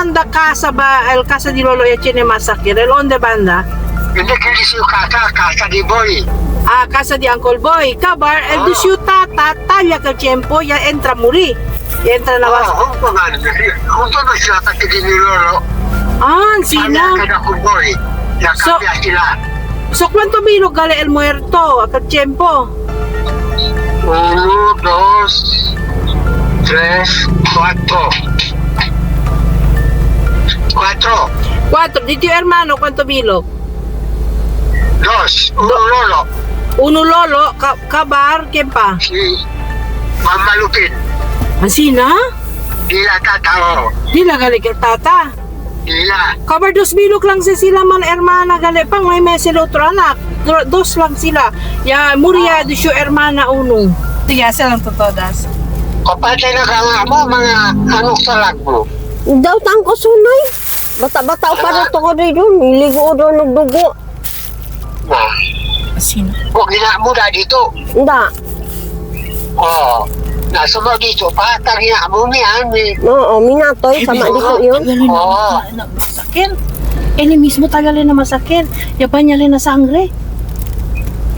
banda casa ba el casa di Lolo Etienne Masakir? El onde banda? Hindi kaya siya kasa di boy. Ah, casa di Uncle Boy. Kabar, el di siya tata, taglia che tempo, ya entra muri. Entra na was. Oo, kung ano. Kung doon sila kasi di nilolo. Ah, sina. Kaya kada kung boy. Nakapya sila. So, quanto bilog gale el muerto a che tempo? 1, 2, 3, 4. 4. Dito yung hermano, quanto bilog? 2, uno lolo. Uno lolo, kabar, kempa. Si Mama Lupin. Asina? Dila tatao. Dila gali kay tata. Dila. Kabar 2 bilog lang sila man hermana gali pang may sila otro anak. 2 lang sila. Ya muria di siya hermana uno. Tiga silang totodas. Kapatay na ka nga mo, mga anong salag mo. Daw tang ko sunoy. Bata-bata pa rin to ko rin doon. Niligo doon nagdugo. Na. Asina? Huwag gina mo na dito. Nda. Oo. Nasa mo dito, patang nga mo niyan. Oo, minatoy. Sama dito yun. Oo. Masakit. Ini mismo tagalin na masakit. Yapan niya rin na sangre.